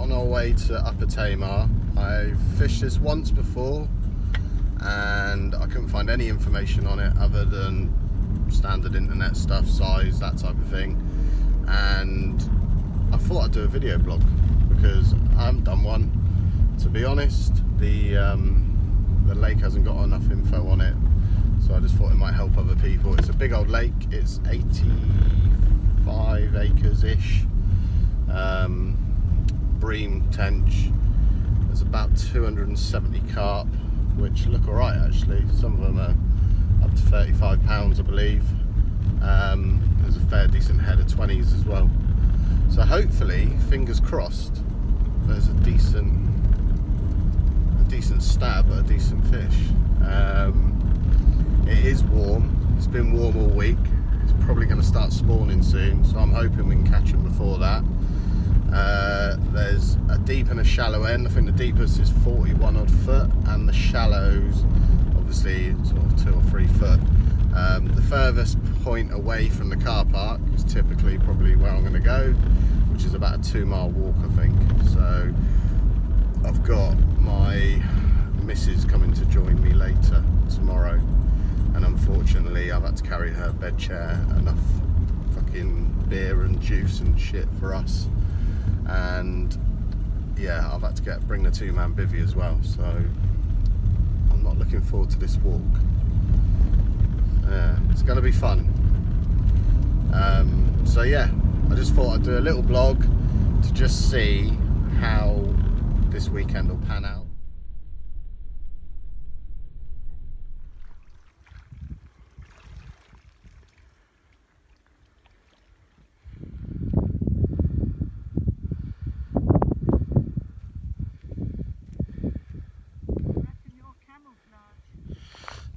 on our way to Upper Tamar. I fished this once before and I couldn't find any information on it other than standard internet stuff, size, that type of thing, and I thought I'd do a video blog because I haven't done one, to be honest. The lake hasn't got enough info on it, so I just thought it might help other people. It's a big old lake, it's 85 acres ish, bream, tench. There's about 270 carp, which look alright actually. Some of them are up to 35 pounds, I believe. There's a fair decent head of 20s as well. So hopefully, fingers crossed, there's a decent stab at a decent fish. It is warm. It's been warm all week. It's probably going to start spawning soon, so I'm hoping we can catch them before that. There's a deep and a shallow end. I think the deepest is 41 odd foot, and the shallows obviously sort of 2 or 3 foot. The furthest point away from the car park is typically probably where I'm going to go, which is about a 2-mile walk, I think. So I've got my missus coming to join me later tomorrow, and unfortunately I've had to carry her bed chair, enough fucking beer and juice and shit for us, and yeah, I've had to bring the 2-man bivvy as well, so I'm not looking forward to this walk. Yeah, it's going to be fun. So yeah, I just thought I'd do a little blog to just see how this weekend will pan out.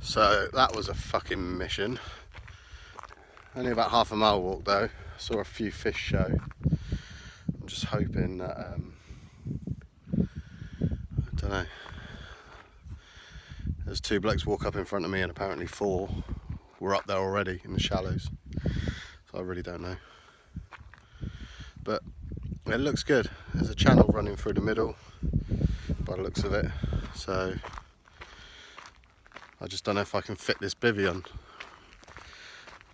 So that was a fucking mission. Only about half a mile walk though. Saw a few fish show. I'm just hoping that I don't know. There's 2 blokes walk up in front of me and apparently 4 were up there already in the shallows. So I really don't know. But it looks good. There's a channel running through the middle by the looks of it. So I just don't know if I can fit this bivvy on.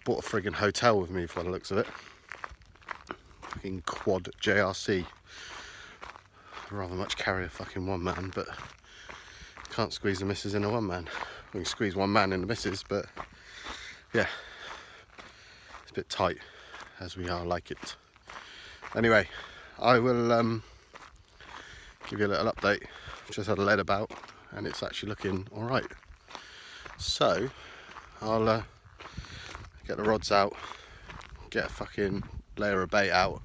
Bought a friggin' hotel with me by the looks of it. Fucking quad JRC. I'd rather much carry a fucking 1-man, but can't squeeze the missus in a 1-man. We can squeeze 1 man in the missus, but yeah, it's a bit tight as we are like it. Anyway, I will give you a little update. I've just had a lead about and it's actually looking alright. So I'll get the rods out, get a fucking layer of bait out,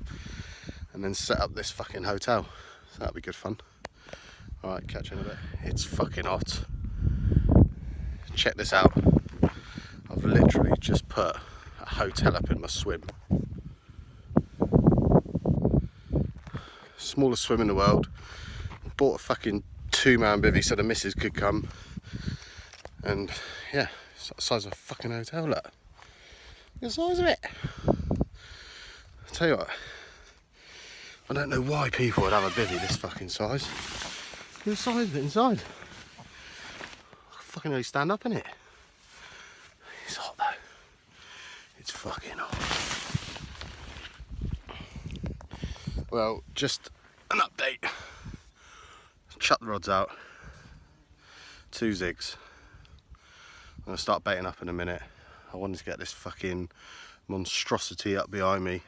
and then set up this fucking hotel. So that'll be good fun. Alright, catch you in a bit. It's fucking hot. Check this out. I've literally just put a hotel up in my swim. Smallest swim in the world. Bought a fucking 2-man bivvy so the missus could come. And yeah, it's the size of a fucking hotel, look. The size of it. I'll tell you what, I don't know why people would have a bivvy this fucking size. Look at the size of it inside. I can fucking really stand up in it. It's hot though. It's fucking hot. Well, just an update. Chuck the rods out. 2 zigs. I'm going to start baiting up in a minute. I wanted to get this fucking monstrosity up behind me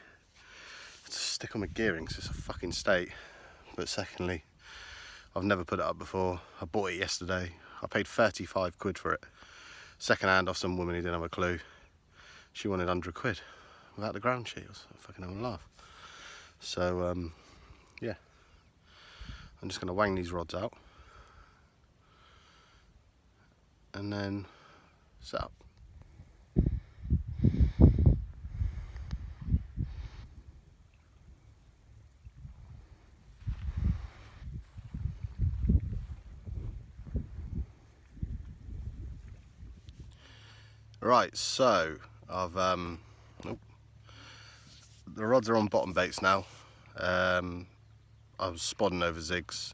to stick on my gearing because it's a fucking state. But secondly, I've never put it up before. I bought it yesterday. I paid 35 quid for it. Second hand off some woman who didn't have a clue. She wanted 100 quid without the ground sheet. I was fucking having a laugh. So yeah, I'm just going to wang these rods out and then set up. Right, so I've the rods are on bottom baits now. I was spodding over zigs,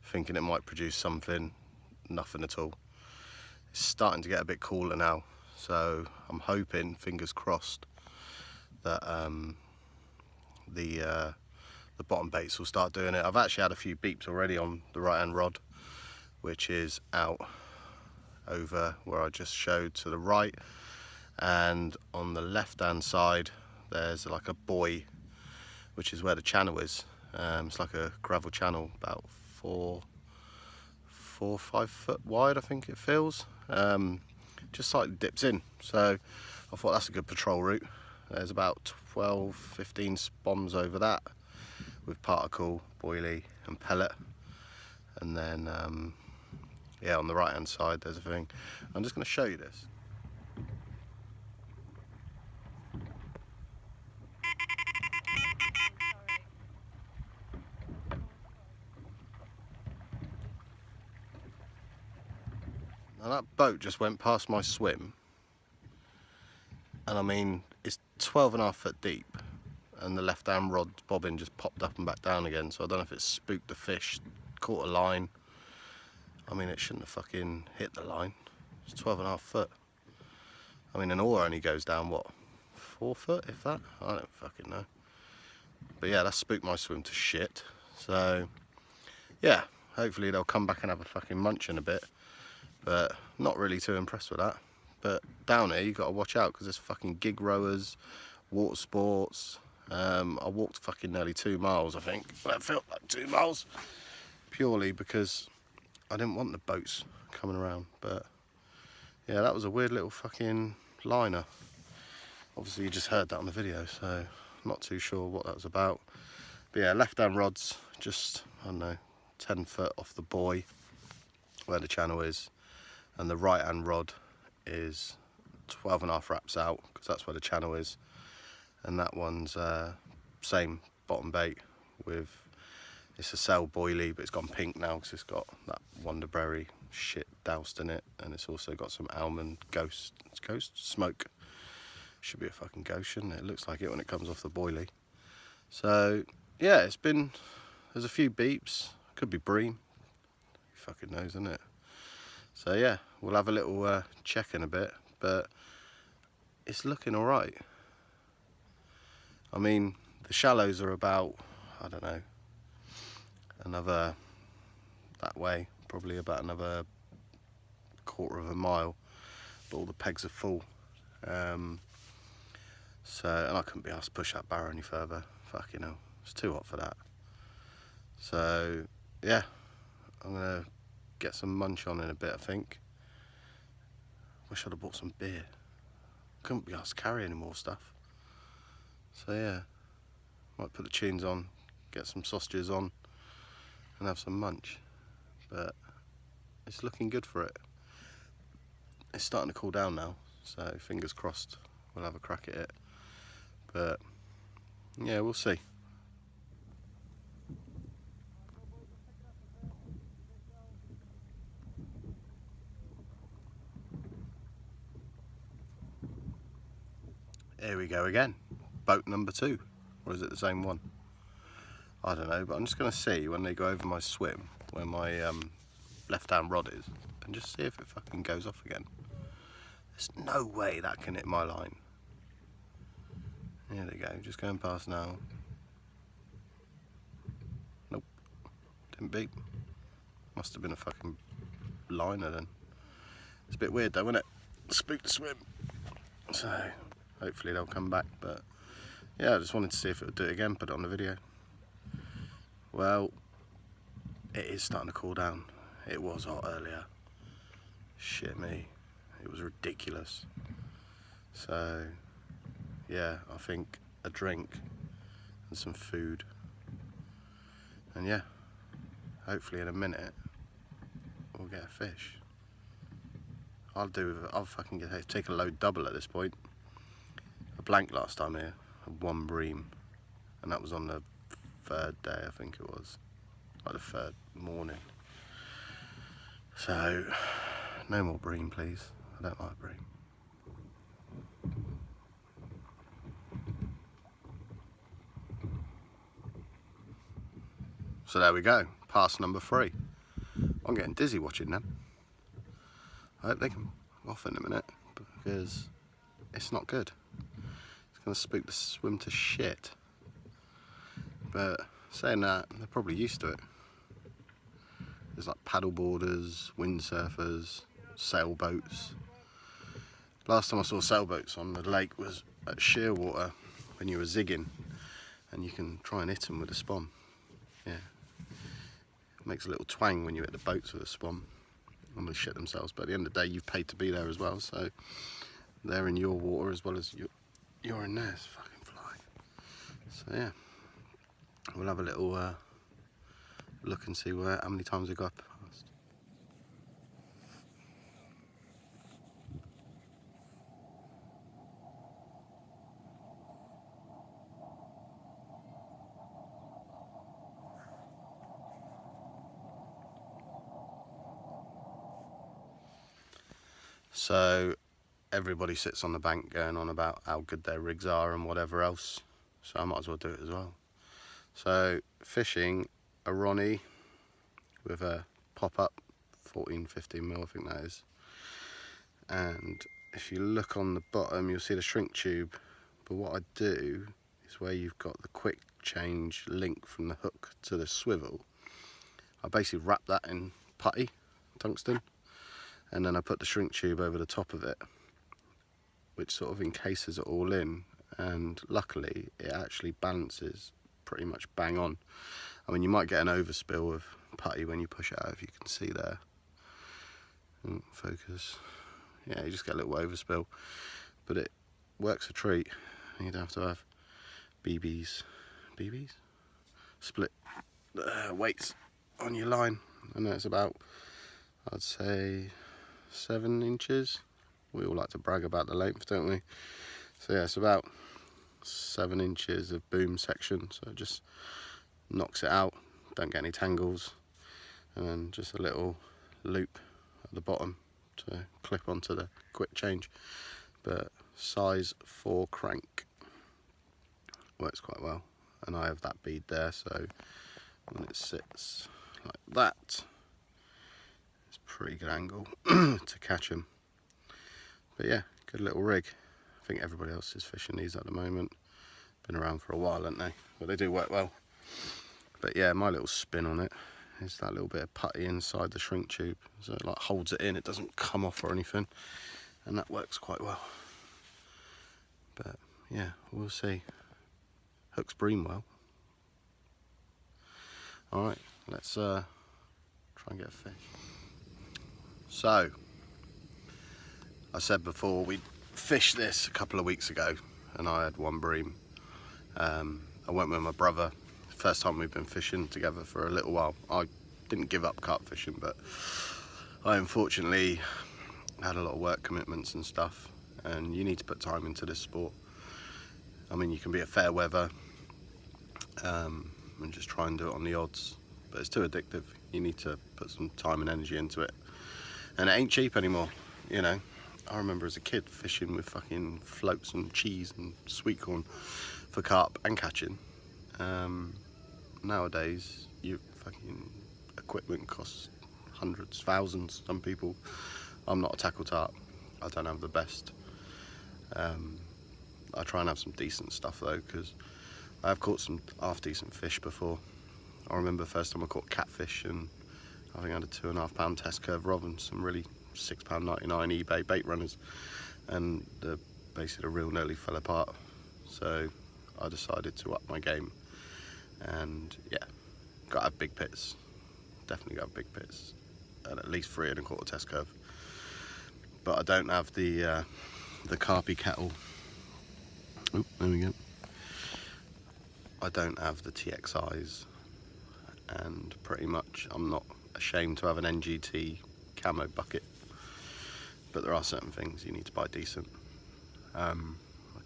thinking it might produce something. Nothing at all. It's starting to get a bit cooler now, so I'm hoping, fingers crossed, that the bottom baits will start doing it. I've actually had a few beeps already on the right hand rod, which is out over where I just showed to the right, and on the left hand side there's like a buoy, which is where the channel is. It's like a gravel channel, about 4 or 5 foot wide, I think it feels. Just slightly dips in, so I thought that's a good patrol route. There's about 12-15 spoms over that with particle, boilie and pellet, and then yeah, on the right hand side there's a thing. I'm just going to show you this. Now that boat just went past my swim, and I mean it's 12.5 foot deep, and the left hand rod bobbin just popped up and back down again, so I don't know if it spooked the fish, caught a line. I mean, it shouldn't have fucking hit the line. It's 12.5 foot. I mean, an oar only goes down, what, 4 foot, if that? I don't fucking know. But yeah, that spooked my swim to shit. So, yeah, hopefully they'll come back and have a fucking munch in a bit. But not really too impressed with that. But down here, you've got to watch out, because there's fucking gig rowers, water sports. I walked fucking nearly 2 miles, I think. Well, it felt like 2 miles. Purely because I didn't want the boats coming around. But yeah, that was a weird little fucking liner. Obviously you just heard that on the video, so I'm not too sure what that was about. But yeah, left hand rod's just, I don't know, 10 foot off the buoy where the channel is, and the right hand rod is 12.5 wraps out, because that's where the channel is. And that one's same bottom bait with, it's a cell boilie, but it's gone pink now because it's got that wonderberry shit doused in it, and it's also got some almond ghost smoke. Should be a fucking ghost, shouldn't it? It looks like it when it comes off the boilie. So yeah, there's a few beeps, could be bream, who fucking knows, isn't it? So yeah, we'll have a little check in a bit, but it's looking all right. I mean, the shallows are about, I don't know, another, that way, probably about another 1/4 of a mile, but all the pegs are full. So, and I couldn't be asked to push that barrow any further. Fucking hell, it's too hot for that. So yeah, I'm gonna get some munch on in a bit, I think. Wish I'd have bought some beer. Couldn't be asked to carry any more stuff. So yeah, might put the tunes on, get some sausages on, and have some munch. But it's looking good for it. It's starting to cool down now, so fingers crossed we'll have a crack at it. But yeah, we'll see. Here we go again. Boat number 2. Or is it the same one? I don't know, but I'm just going to see when they go over my swim where my left hand rod is, and just see if it fucking goes off again. There's no way that can hit my line. There they go, just going past now. Nope, didn't beep. Must have been a fucking liner then. It's a bit weird though, isn't it? Spooked the swim. So hopefully they'll come back, but yeah, I just wanted to see if it would do it again, put it on the video. Well, it is starting to cool down. It was hot earlier. Shit me, it was ridiculous. So yeah, I think a drink and some food, and yeah, hopefully in a minute we'll get a fish. I'll fucking take a load double at this point. A blank last time here, had 1 bream, and that was on the 3rd day, I think it was, like the 3rd morning. So no more bream, please. I don't like bream. So there we go, pass number 3. I'm getting dizzy watching them. I hope they can off in a minute, because it's not good. It's going to spook the swim to shit. But saying that, they're probably used to it. There's like paddle boarders, windsurfers, sailboats. Last time I saw sailboats on the lake was at Shearwater when you were zigging, and you can try and hit them with a spawn. Yeah, it makes a little twang when you hit the boats with a spawn. And they shit themselves, but at the end of the day you've paid to be there as well, so they're in your water as well as you're in theirs. Fucking fly. So yeah, we'll have a little look and see how many times we got past. So everybody sits on the bank going on about how good their rigs are and whatever else, so I might as well do it as well. So fishing a Ronnie with a pop-up 14-15mm, I think that is, and if you look on the bottom you'll see the shrink tube, but what I do is where you've got the quick change link from the hook to the swivel, I basically wrap that in putty, tungsten, and then I put the shrink tube over the top of it, which sort of encases it all in, and luckily it actually balances pretty much bang on. I mean, you might get an overspill of putty when you push it out, if you can see there. Focus. Yeah, you just get a little overspill, but it works a treat. You don't have to have BBs split weights on your line, and that's about, I'd say, 7 inches. We all like to brag about the length, don't we? So yeah, it's about 7 inches of boom section, so it just knocks it out, don't get any tangles, and then just a little loop at the bottom to clip onto the quick change. But size 4 crank works quite well, and I have that bead there, so when it sits like that, it's a pretty good angle to catch them. But yeah, good little rig. I think everybody else is fishing these at the moment. Been around for a while, haven't they? But they do work well. But yeah, my little spin on it is that little bit of putty inside the shrink tube, so it like holds it in, it doesn't come off or anything, and that works quite well. But yeah, we'll see. Hooks bream well. Alright, let's try and get a fish. So, I said before, we fished this a couple of weeks ago and I had 1 bream. I went with my brother, first time we've been fishing together for a little while. I didn't give up carp fishing, but I unfortunately had a lot of work commitments and stuff, and you need to put time into this sport. I mean, you can be a fair weather and just try and do it on the odds, but it's too addictive. You need to put some time and energy into it, and it ain't cheap anymore, you know. I remember as a kid fishing with fucking floats and cheese and sweet corn for carp and catching. Nowadays, your fucking equipment costs hundreds, thousands, some people. I'm not a tackle tarp. I don't have the best. I try and have some decent stuff though, because I have caught some half decent fish before. I remember the first time I caught catfish, and I think I had a 2.5 pound test curve rod and some really £6.99 eBay bait runners, and basically the reel nearly fell apart. So I decided to up my game, and yeah, got to have big pits. Definitely got big pits, and at least 3.25 test curve. But I don't have the carpy kettle. Oh, there we go. I don't have the TXIs, and pretty much I'm not ashamed to have an NGT camo bucket, but there are certain things you need to buy decent. I can't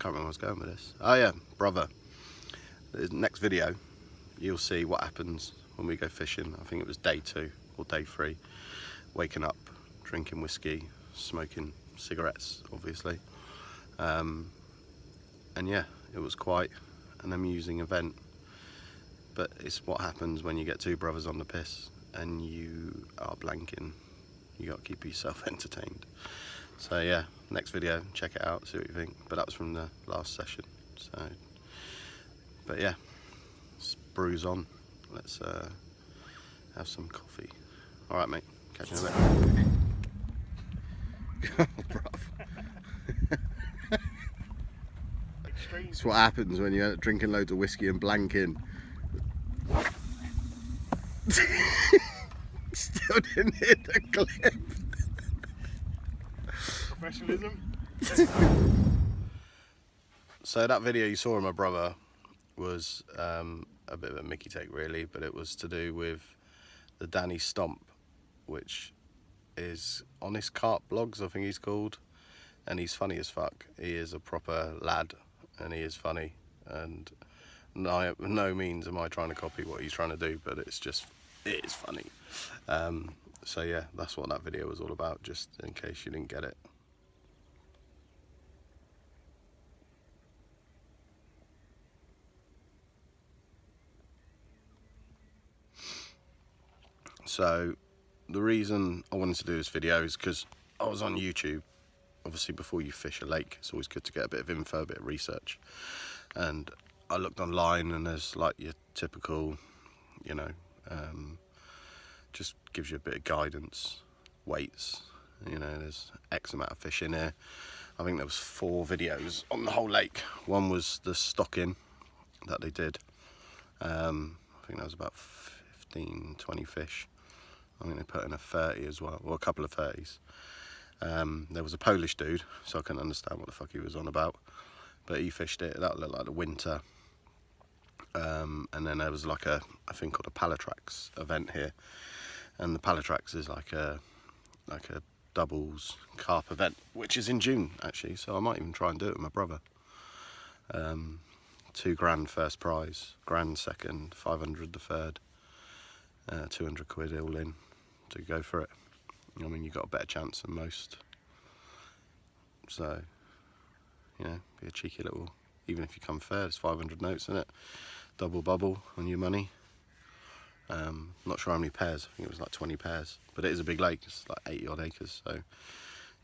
remember where I was going with this. Oh yeah, brother, the next video you'll see what happens when we go fishing. I think it was day 2 or day 3, waking up, drinking whiskey, smoking cigarettes obviously, and yeah, it was quite an amusing event. But it's what happens when you get two brothers on the piss and you are blanking. You got to keep yourself entertained. So yeah, next video, check it out, see what you think. But that was from the last session. So, but yeah, let's bruise on. Let's have some coffee. All right, mate. Catch you in a bit. Oh, bruv. It's what happens when you're drinking loads of whiskey and blanking. Still didn't hit the clip. Professionalism. So that video you saw of my brother was a bit of a Mickey take really, but it was to do with the Danny Stomp, which is Honest Carp Blogs, I think he's called, and he's funny as fuck. He is a proper lad and he is funny, and no means am I trying to copy what he's trying to do, but it is funny. So yeah, that's what that video was all about, just in case you didn't get it. So the reason I wanted to do this video is because I was on YouTube. Obviously before you fish a lake, it's always good to get a bit of info, a bit of research. And I looked online and there's like your typical, you know, just gives you a bit of guidance, weights, you know, there's X amount of fish in here. I think there was 4 videos on the whole lake. One was the stocking that they did. I think that was about 15, 20 fish. I think they put in a 30 as well, or a couple of 30s. There was a Polish dude, so I couldn't understand what the fuck he was on about, but he fished it. That looked like the winter. And then there was like a thing called a Palatrax event here, and the Palatrax is like a doubles carp event, which is in June actually, so I might even try and do it with my brother. £2 first prize, grand second, 500 the third, 200 quid all in to go for it. I mean, you've got a better chance than most, so you know, be a cheeky little, even if you come third, it's 500 notes, isn't it? Double bubble on your money. Not sure how many pairs, I think it was like 20 pairs, but it is a big lake, it's like 80 odd acres, so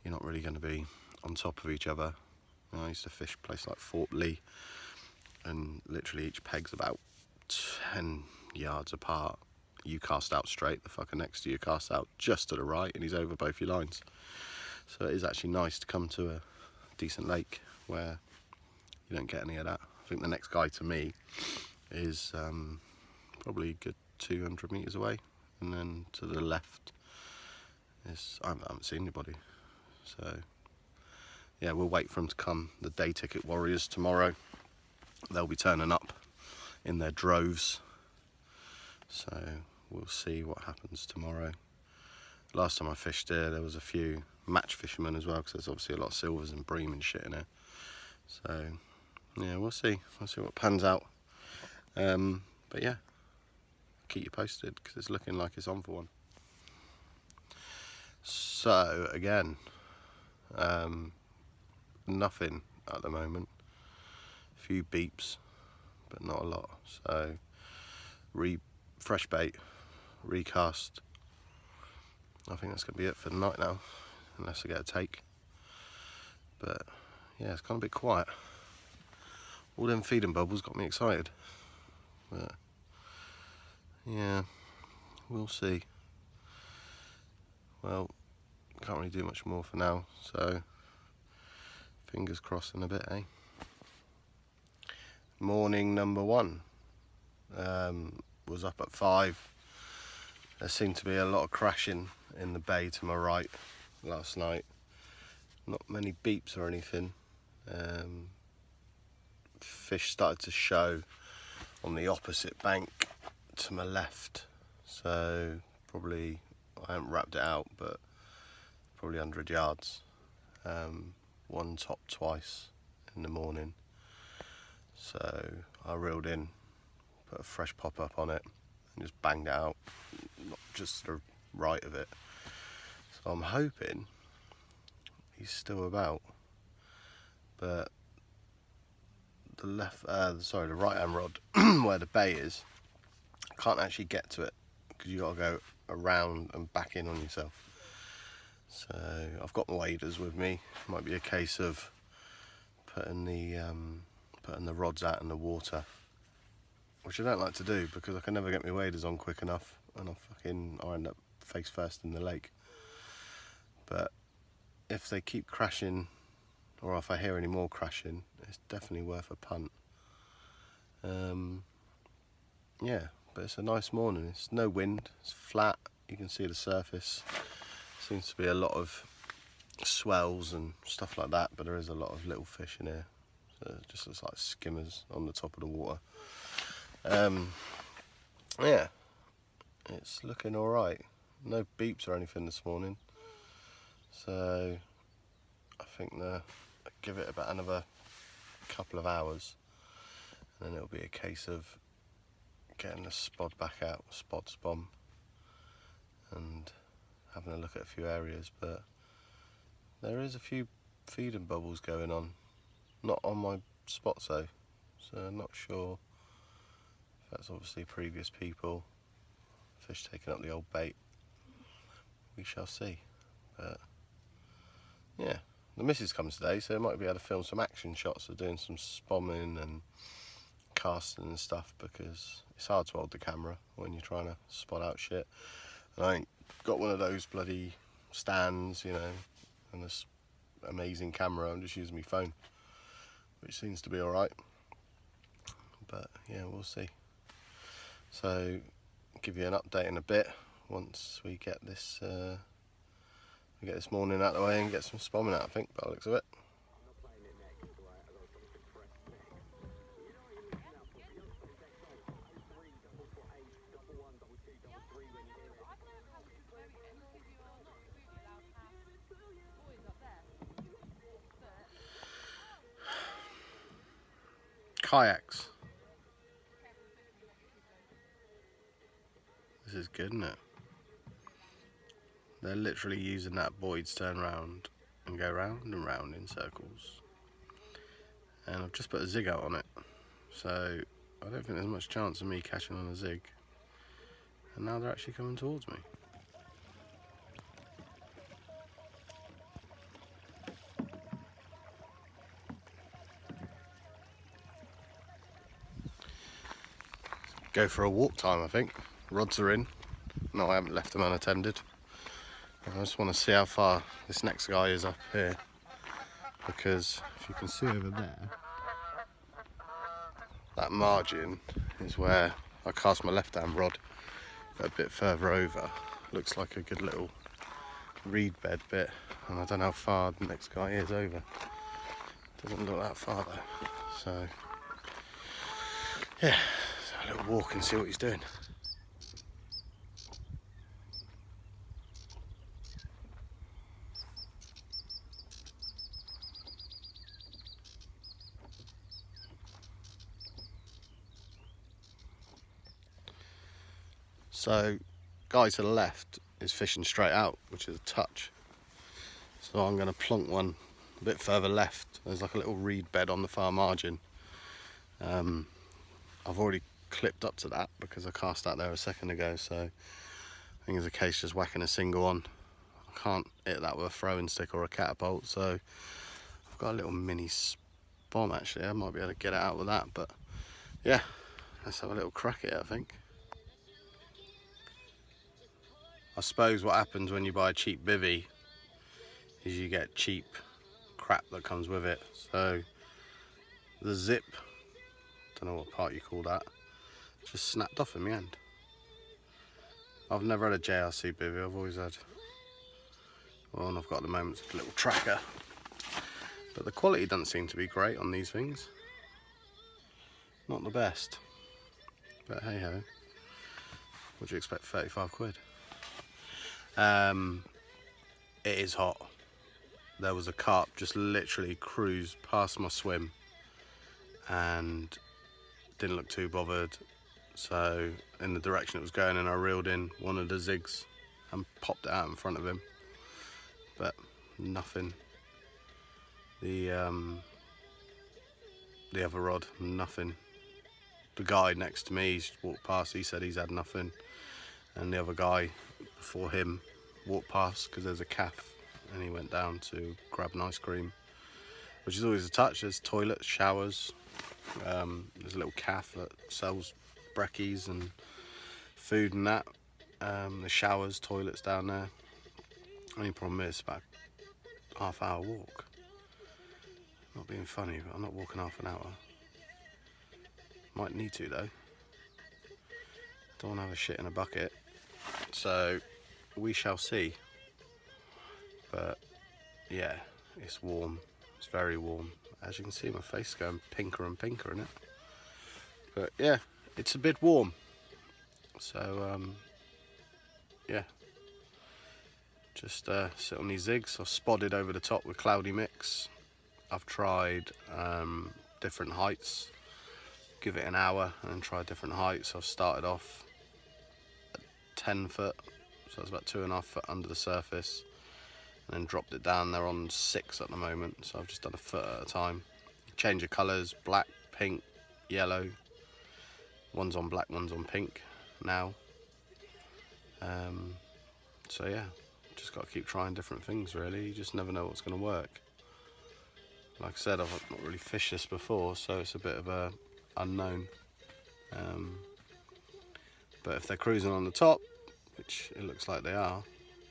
you're not really going to be on top of each other. You know, I used to fish a place like Fort Lee, and literally each peg's about 10 yards apart. You cast out straight, the fucker next to you cast out just to the right, and he's over both your lines. So it is actually nice to come to a decent lake where you don't get any of that. I think the next guy to me is probably a good 200 metres away, and then to the left is, I haven't seen anybody. So yeah, we'll wait for them to come. The day ticket warriors tomorrow, they'll be turning up in their droves, so we'll see what happens tomorrow. Last time I fished here, there was a few match fishermen as well, because there's obviously a lot of silvers and bream and shit in here. So yeah, we'll see what pans out. But yeah, keep you posted, because it's looking like it's on for one. So again, nothing at the moment. A few beeps, but not a lot. So fresh bait, recast. I think that's gonna be it for the night now, unless I get a take. But yeah, it's kind of a bit quiet. All them feeding bubbles got me excited, but yeah, we'll see. Well, can't really do much more for now, so fingers crossed in a bit, eh? Morning number 1 was up at 5. There seemed to be a lot of crashing in the bay to my right last night. Not many beeps or anything. Fish started to show on the opposite bank to my left, so probably, I haven't wrapped it out, but probably 100 yards. One top twice in the morning, so I reeled in, put a fresh pop up on it and just banged it out, not just to the right of it. So I'm hoping he's still about, but the right hand rod where the bay is, can't actually get to it because you got to go around and back in on yourself. So I've got my waders with me. Might be a case of putting the rods out in the water, which I don't like to do because I can never get my waders on quick enough, and I end up face first in the lake. But if they keep crashing, or if I hear any more crashing, it's definitely worth a punt. Yeah, but it's a nice morning. It's no wind, it's flat, you can see the surface. Seems to be a lot of swells and stuff like that, but there is a lot of little fish in here. So it just looks like skimmers on the top of the water. Yeah, it's looking alright. No beeps or anything this morning. So I think give it about another couple of hours, and then it'll be a case of getting the spod back out, spod spom, and having a look at a few areas. But there is a few feeding bubbles going on, not on my spots though, so I'm not sure if that's obviously previous people, fish taking up the old bait. We shall see. But yeah, the missus comes today, so I might be able to film some action shots of doing some spomming and casting and stuff, because it's hard to hold the camera when you're trying to spot out shit. And I ain't got one of those bloody stands, you know, and this amazing camera. I'm just using my phone, which seems to be alright. But yeah, we'll see. So I'll give you an update in a bit once we get this morning out of the way and get some spomming out, I think, by the looks of it. Kayaks. This is good, isn't it? They're literally using that buoy to turn around and go round and round in circles. And I've just put a zig out on it, so I don't think there's much chance of me catching on a zig. And now they're actually coming towards me. Go for a walk time, I think. Rods are in. No, I haven't left them unattended. I just want to see how far this next guy is up here, because if you can see over there, that margin is where I cast my left hand rod. A bit further over, looks like a good little reed bed bit, and I don't know how far the next guy is over. Doesn't look that far though. So yeah, a little walk and see what he's doing. So guy to the left is fishing straight out, which is a touch. So I'm going to plonk one a bit further left. There's like a little reed bed on the far margin. I've already clipped up to that because I cast out there a second ago, so I think it's a case just whacking a single on. I can't hit that with a throwing stick or a catapult, so I've got a little mini spom actually. I might be able to get it out with that, but yeah, let's have a little crack at it, I think. I suppose what happens when you buy a cheap bivvy is you get cheap crap that comes with it. So the zip, don't know what part you call that, just snapped off in the end. I've never had a JRC bivvy, I've always had, well, one I've got at the moment is a little tracker. But the quality doesn't seem to be great on these things. Not the best. But hey ho. What do you expect, 35 quid? It is hot. There was a carp just literally cruised past my swim and didn't look too bothered. So in the direction it was going, and I reeled in one of the zigs and popped it out in front of him. But nothing. The other rod, nothing. the guy next to me, he's walked past, he said he's had nothing, and the other guy before him walked past because there's a cafe, and he went down to grab an ice cream, which is always a touch. There's toilets, showers, there's a little cafe that sells brekkies and food and that. The showers, toilets down there. Only problem is about half-hour walk. Not being funny, but I'm not walking half an hour. Might need to though. Don't want to have a shit in a bucket. So we shall see. But yeah, it's warm. It's very warm. As you can see, my face is going pinker and pinker in it. But yeah, it's a bit warm. So yeah. Just sit on these zigs. I've spotted over the top with cloudy mix. I've tried different heights. Give it an hour and then try different heights. I've started off at 10 foot, so it's about 2.5 foot under the surface, and then dropped it down. They're on 6 at the moment, so I've just done a foot at a time. Change of colours, black, pink, yellow. One's on black, one's on pink now. So yeah, just got to keep trying different things really. You just never know what's going to work. Like I said, I've not really fished this before, so it's a bit of a unknown. But if they're cruising on the top, which it looks like they are,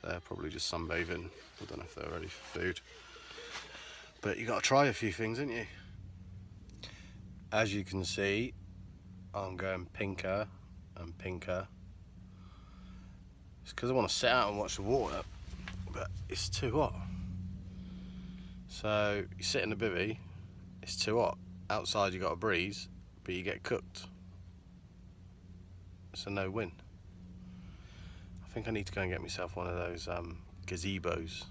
they're probably just sunbathing. I don't know if they're ready for food. But you got to try a few things, haven't you? As you can see, I'm going pinker and pinker. It's because I want to sit out and watch the water, but it's too hot. So you sit in the bivvy, it's too hot. Outside you got a breeze, but you get cooked. It's a no-win. I think I need to go and get myself one of those gazebos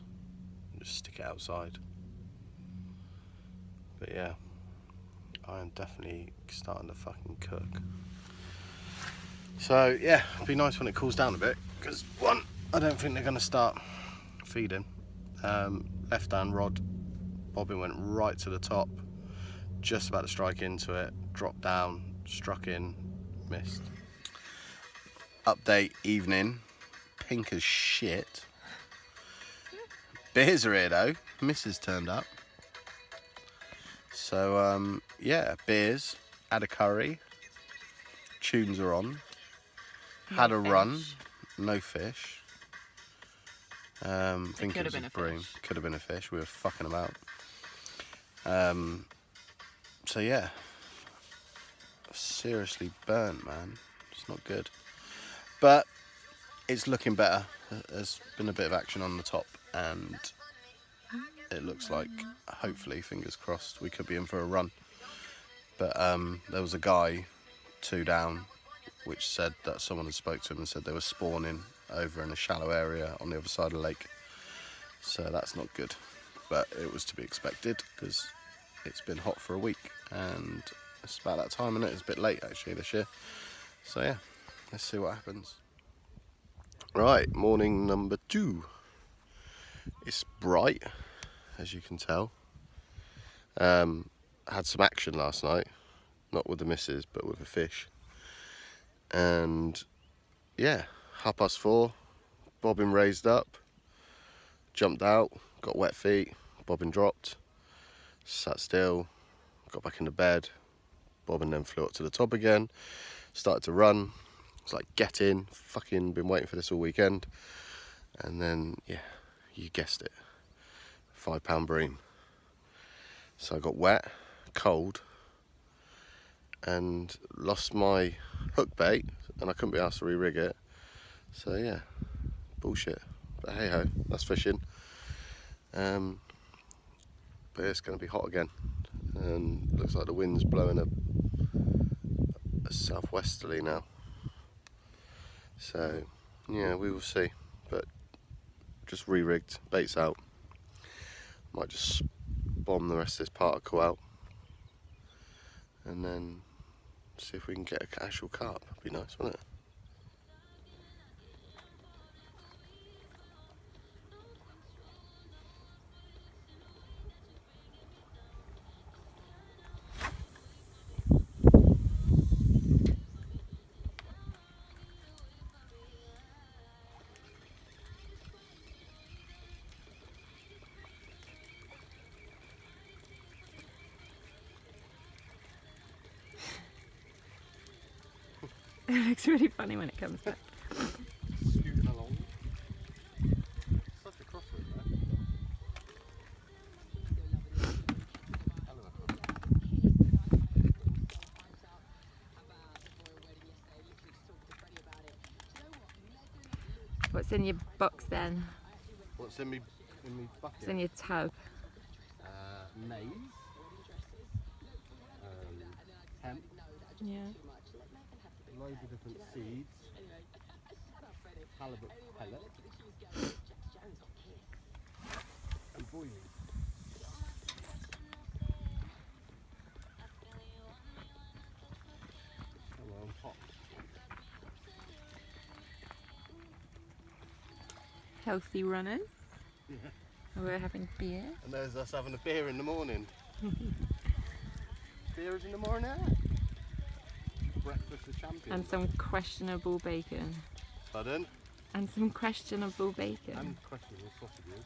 and just stick it outside. But yeah, I am definitely starting to fucking cook. So yeah, it'd be nice when it cools down a bit, because one, I don't think they're going to start feeding. Left hand rod, bobbin went right to the top, just about to strike into it, dropped down, struck in, missed. Update evening, pink as shit. Beers are here though, Mrs. turned up. So yeah, beers, had a curry, tunes are on, had a run, no fish. Think it was a bream, could have been a fish, we were fucking about. So yeah, seriously burnt, man. It's not good, but it's looking better. There's been a bit of action on the top, and it looks like, hopefully, fingers crossed, we could be in for a run. But there was a guy 2 down, which said that someone had spoke to him and said they were spawning over in a shallow area on the other side of the lake. So that's not good, but it was to be expected because it's been hot for a week, and it's about that time, isn't it? It's a bit late actually this year. So yeah, let's see what happens. Right, morning number 2. It's bright, as you can tell. Had some action last night, not with the missus, but with a fish. And yeah, 4:30, bobbin raised up, jumped out, got wet feet, bobbin dropped, sat still, got back into bed, bobbin then flew up to the top again, started to run. It's like, get in, fucking been waiting for this all weekend. And then, yeah, you guessed it, £5 bream. So I got wet, cold, and lost my hook bait, and I couldn't be asked to re-rig it. So yeah, bullshit. But hey ho, that's fishing. But it's going to be hot again, and looks like the wind's blowing a southwesterly now. So yeah, we will see. But just re-rigged, bait's out. Might just bomb the rest of this particle out, and then see if we can get an actual carp. It'd be nice, wouldn't it? It looks really funny when it comes back. Scooting along. Such a crossroad there. Hell of a crossroad. What's in your box then? What's in me bucket? What's in your tub? Maize. Hemp. Yeah. Loads of different seeds. Halibut pellet. And boiling. Come on, hot. Healthy runners. Yeah. And we're having beer. And there's us having a beer in the morning. Beers in the morning. Breakfast of champions. And some questionable bacon. Pardon? And some questionable bacon. And questionable sausages.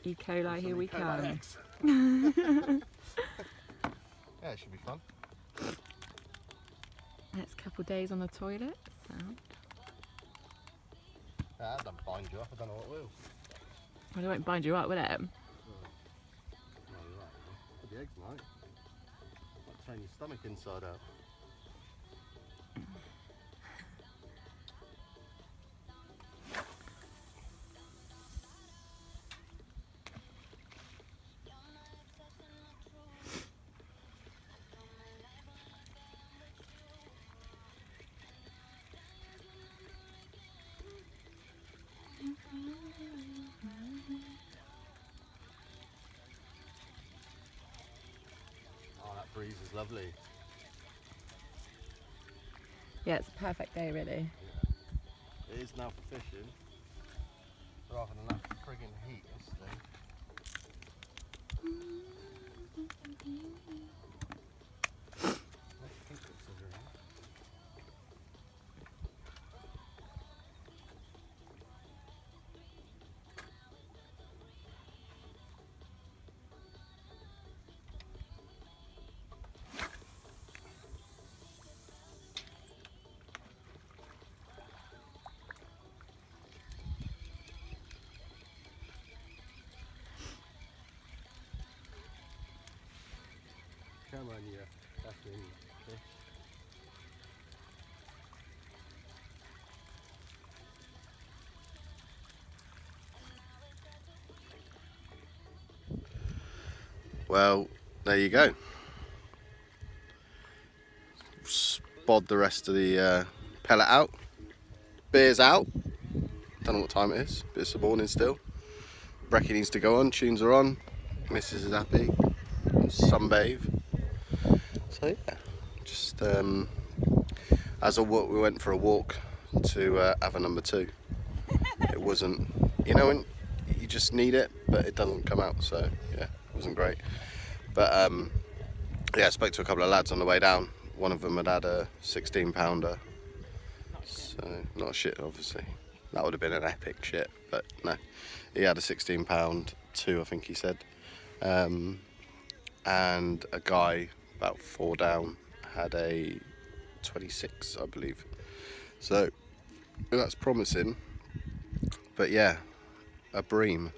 E. coli, here we come. Eggs. Yeah, it should be fun. Next couple days on the toilet. Sound. That doesn't bind you up, I don't know what will. Well, it won't bind you up, will it? No, you're right. But the eggs might. Might turn your stomach inside out. Oh, that breeze is lovely. Yeah, it's a perfect day, really. It is now for fishing, rather than that friggin' heat yesterday. Come on, you fucking fish. Well, there you go. Spod the rest of the pellet out. Beer's out. Don't know what time it is, but it's the morning still. Brekkie needs to go on, tunes are on. Mrs is happy. Sunbathe. So yeah, just as we went for a walk to Ava number 2. It wasn't, you know, when you just need it, but it doesn't come out. So yeah, it wasn't great. But yeah, I spoke to a couple of lads on the way down. One of them had had a 16-pounder. So not a shit, obviously. That would have been an epic shit, but no. He had a 16-pound, 2, I think he said. And a guy about 4 down had a 26, I believe. So that's promising. But yeah, a bream.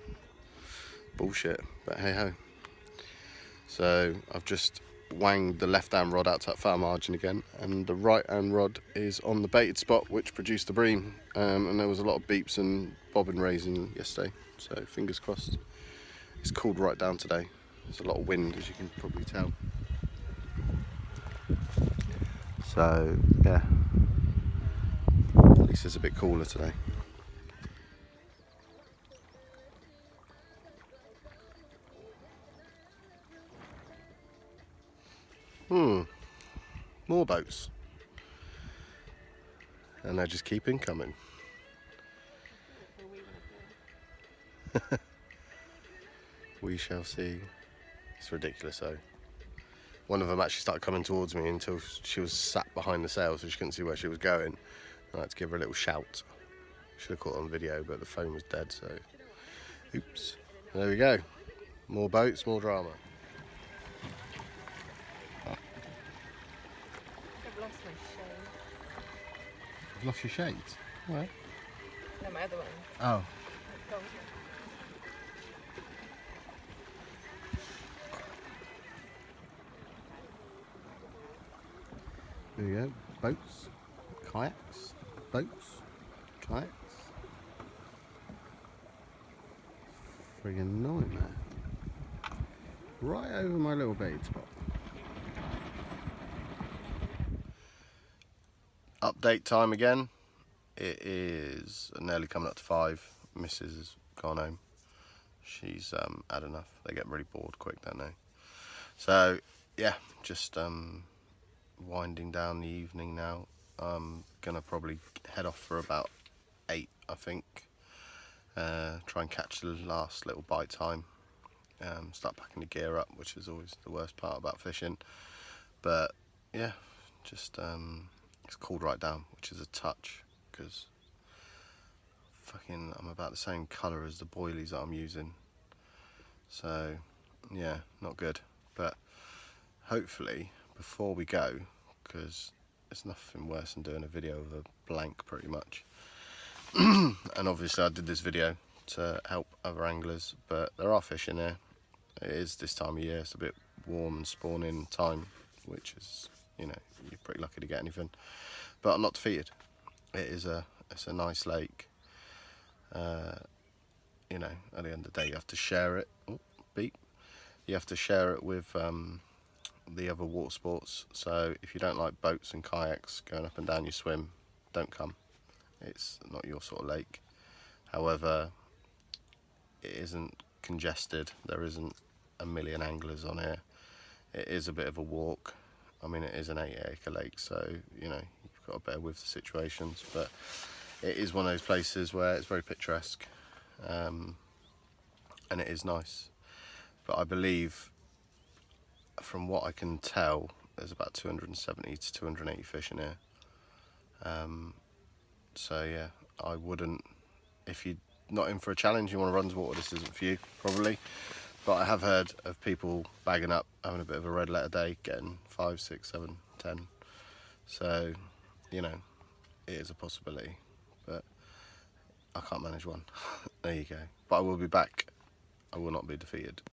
Bullshit, but hey ho. So I've just wanged the left hand rod out to that far margin again, and the right hand rod is on the baited spot which produced the bream, and there was a lot of beeps and bobbin raising yesterday, so fingers crossed. It's cooled right down today. There's a lot of wind, as you can probably tell. So yeah, at least it's a bit cooler today. More boats. And they're just keeping coming. We shall see. It's ridiculous though. One of them actually started coming towards me until she was sat behind the sail, so she couldn't see where she was going. I had to give her a little shout. Should have caught it on video, but the phone was dead, so oops. There we go. More boats, more drama. I've lost my shade. You've lost your shades. What? No, my other one. Oh. There you go. Boats, kayaks, boats, kayaks. Friggin' nightmare. Right over my little bait spot. Update time again. It is nearly coming up to 5. Mrs. has gone home. She's had enough. They get really bored quick, don't they? So yeah, just winding down the evening now. I'm gonna probably head off for about 8, I think. Try and catch the last little bite time. Start packing the gear up, which is always the worst part about fishing. But yeah, just it's cooled right down, which is a touch, because fucking I'm about the same colour as the boilies that I'm using. So yeah, not good. But hopefully before we go, because there's nothing worse than doing a video of a blank pretty much. And obviously I did this video to help other anglers, but there are fish in there. It is this time of year, it's a bit warm and spawning time, which is, you know, you're pretty lucky to get anything. But I'm not defeated. It's a nice lake. You know, at the end of the day you have to share it. Oh, beep. You have to share it with the other water sports. So if you don't like boats and kayaks going up and down your swim, don't come. It's not your sort of lake. However, it isn't congested. There isn't a million anglers on here. It is a bit of a walk. I mean, it is an 8-acre lake, so you know you've got to bear with the situations. But it is one of those places where it's very picturesque, and it is nice. But I believe, from what I can tell, there's about 270 to 280 fish in here. So yeah, I wouldn't, if you're not in for a challenge, you want to run to water, this isn't for you, probably. But I have heard of people bagging up, having a bit of a red letter day, getting 5, 6, 7, 10. So, you know, it is a possibility, but I can't manage one. There you go. But I will be back. I will not be defeated.